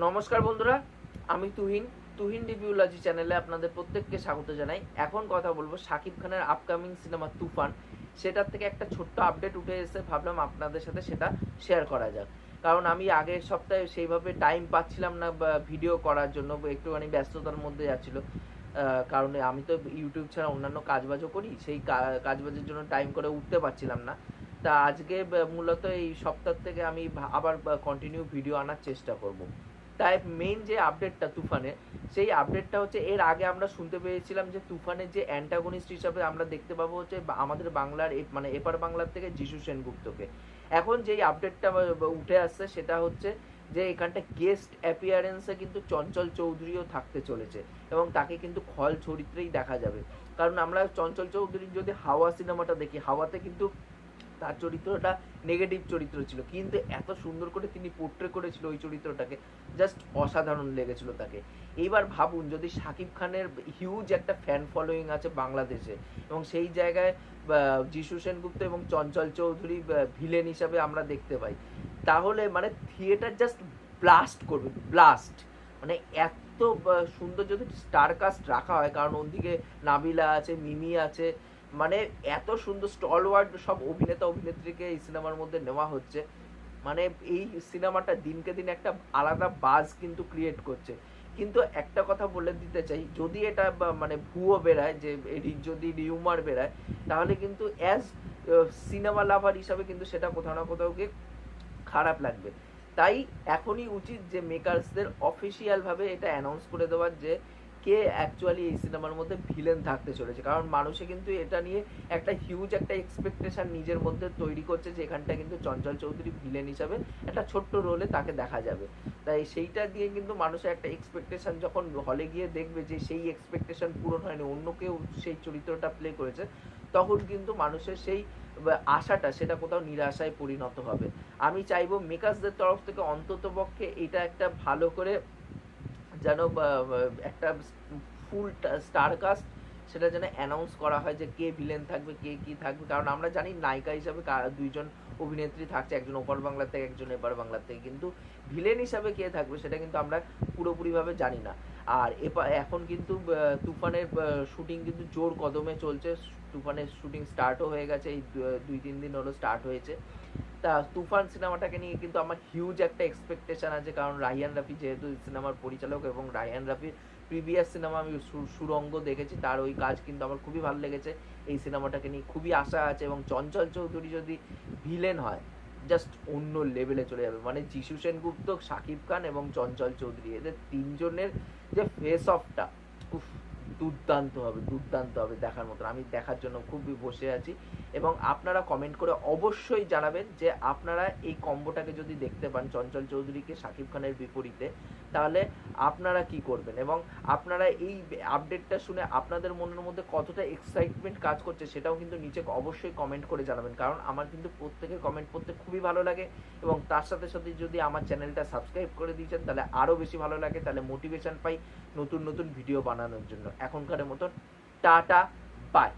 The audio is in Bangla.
নমস্কার বন্ধুরা, আমি তুহিন রিভিউলজি চ্যানেলে আপনাদের প্রত্যেককে স্বাগত জানাই। এখন কথা বলবো শাকিব খানের আপকামিং সিনেমা তুফান, সেটার থেকে একটা ছোট্ট আপডেট উঠে এসে ভাবলাম আপনাদের সাথে সেটা শেয়ার করা যাক। কারণ আমি আগের সপ্তাহে সেইভাবে টাইম পাচ্ছিলাম না বা ভিডিও করার জন্য, একটুখানি ব্যস্ততার মধ্যে যাচ্ছিল। কারণে আমি তো ইউটিউব ছাড়া অন্যান্য কাজবাজও করি, সেই কাজবাজের জন্য টাইম করে উঠতে পারছিলাম না। তা আজকে মূলত এই সপ্তাহ থেকে আমি আবার কন্টিনিউ ভিডিও আনার চেষ্টা করব। তাই মেইন যে আপডেটটা তুফানের, সেই আপডেটটা হচ্ছে এর আগে আমরা শুনতে পেয়েছিলাম যে তুফানের যে অ্যান্টাগনিস্ট হিসাবে আমরা দেখতে পাবো হচ্ছে আমাদের বাংলার মানে এপার বাংলার থেকে যিশু সেনগুপ্তকে। এখন যেই আপডেটটা উঠে আসছে সেটা হচ্ছে যে এখানটা গেস্ট অ্যাপিয়ারেন্সে কিন্তু চঞ্চল চৌধুরীও থাকতে চলেছে এবং তাকে কিন্তু খল চরিত্রেই দেখা যাবে। কারণ আমরা চঞ্চল চৌধুরীর যদি হাওয়া সিনেমাটা দেখি, হাওয়াতে কিন্তু তার চরিত্রটা নেগেটিভ চরিত্র ছিল, কিন্তু এত সুন্দর করে তিনি পোর্ট্রে করেছিল ওই চরিত্রটাকে, জাস্ট অসাধারণ লেগেছিল তাকে। এইবার ভাবুন যদি শাকিব খানের হিউজ একটা ফ্যান ফলোয়িং আছে বাংলাদেশে এবং সেই জায়গায় যিশু সেনগুপ্ত এবং চঞ্চল চৌধুরী ভিলেন হিসাবে আমরা দেখতে পাই, তাহলে মানে থিয়েটার জাস্ট ব্লাস্ট করবে, ব্লাস্ট। মানে এত সুন্দর যদি স্টার কাস্ট রাখা হয়, কারণ ওদিকে নাবিলা আছে, মিমি আছে, মানে এত সুন্দর স্টলওয়ার্ড সব অভিনেতা অভিনেত্রীকে এই সিনেমার মধ্যে নেওয়া হচ্ছে। মানে এই সিনেমাটা দিনকে দিন একটা আলাদা বাজ কিন্তু ক্রিয়েট করছে। কিন্তু একটা কথা বলে দিতে চাই, যদি এটা মানে ভুয়ো বেরায়, যে যদি রিউমার বেরায়, তাহলে কিন্তু অ্যাজ সিনেমা লাভার হিসাবে কিন্তু সেটা কোথাও না কোথাও গিয়ে খারাপ লাগবে। তাই এখনই উচিত যে মেকার্সদের অফিসিয়াল ভাবে এটা অ্যানাউন্স করে দেওয়ার যে কে অ্যাকচুয়ালি এই সিনেমার মধ্যে ভিলেন থাকতে চলেছে। কারণ মানুষে কিন্তু এটা নিয়ে একটা হিউজ একটা এক্সপেকটেশন নিজের মধ্যে তৈরি করছে যে এখানটা কিন্তু চঞ্চল চৌধুরী ভিলেন হিসাবে একটা ছোট্ট রোলে তাকে দেখা যাবে। তাই সেইটা দিয়ে কিন্তু মানুষের একটা এক্সপেকটেশন, যখন হলে গিয়ে দেখবে যে সেই এক্সপেকটেশন পূরণ হয়নি, অন্য কেউ সেই চরিত্রটা প্লে করেছে, তখন কিন্তু মানুষের সেই আশাটা সেটা কোথাও নিরাশায় পরিণত হবে। আমি চাইবো মেকার্সদের তরফ থেকে অন্ততপক্ষে এটা একটা ভালো করে যেন একটা ফুল স্টার কাস্ট সেটা যেন অ্যানাউন্স করা হয় যে কে ভিলেন থাকবে, কে কি থাকবে। কারণ আমরা জানি নায়িকা হিসাবে দুইজন অভিনেত্রী থাকছে, একজন ওপার বাংলা থেকে, একজন এপার বাংলা থেকে, কিন্তু ভিলেন হিসাবে কে থাকবে সেটা কিন্তু আমরা পুরোপুরিভাবে জানি না। আর এখন কিন্তু তুফানের শুটিং কিন্তু জোর কদমে চলছে। তুফানের শুটিং স্টার্টও হয়ে গেছে, এই 2-3 দিন হলো স্টার্ট হয়েছে। তা তুফান সিনেমাটাকে নিয়ে কিন্তু আমার হিউজ একটা এক্সপেকটেশন আছে, কারণ রাহিয়ান রাফি যেহেতু সিনেমার পরিচালক, এবং রাহিয়ান রাফির প্রিভিয়াস সিনেমা আমি সুরঙ্গ দেখেছি, তার ওই কাজ কিন্তু আমার খুবই ভালো লেগেছে। এই সিনেমাটাকে নিয়ে খুবই আশা আছে, এবং চঞ্চল চৌধুরী যদি ভিলেন হয় জাস্ট অন্য লেভেলে চলে যাবে। মানে যিশু সেনগুপ্ত, শাকিব খান এবং চঞ্চল চৌধুরী, এদের তিনজনের যে ফেস অফটা, উফ, দুর্দান্ত হবে, দুর্দান্ত হবে, দেখার মতন। আমি দেখার জন্য খুবই বসে আছি। এবং আপনারা কমেন্ট করে অবশ্যই জানাবেন যে আপনারা এই কম্বোটাকে যদি দেখতে পান, চঞ্চল চৌধুরীকে শাকিব খানের বিপরীতে, তাহলে আপনারা কি করবেন, এবং আপনারা এই আপডেটটা শুনে আপনাদের মনের মধ্যে কতটা এক্সাইটমেন্ট কাজ করছে সেটাও কিন্তু নিচে অবশ্যই কমেন্ট করে জানাবেন। কারণ আমার কিন্তু প্রত্যেকের কমেন্ট পড়তে খুবই ভালো লাগে, এবং তার সাথে সাথে যদি আমার চ্যানেলটা সাবস্ক্রাইব করে দিয়েছেন তাহলে আরও বেশি ভালো লাগে, তাহলে মোটিভেশন পাই নতুন নতুন ভিডিও বানানোর জন্য। এখনকার মতন টাটা, বাই।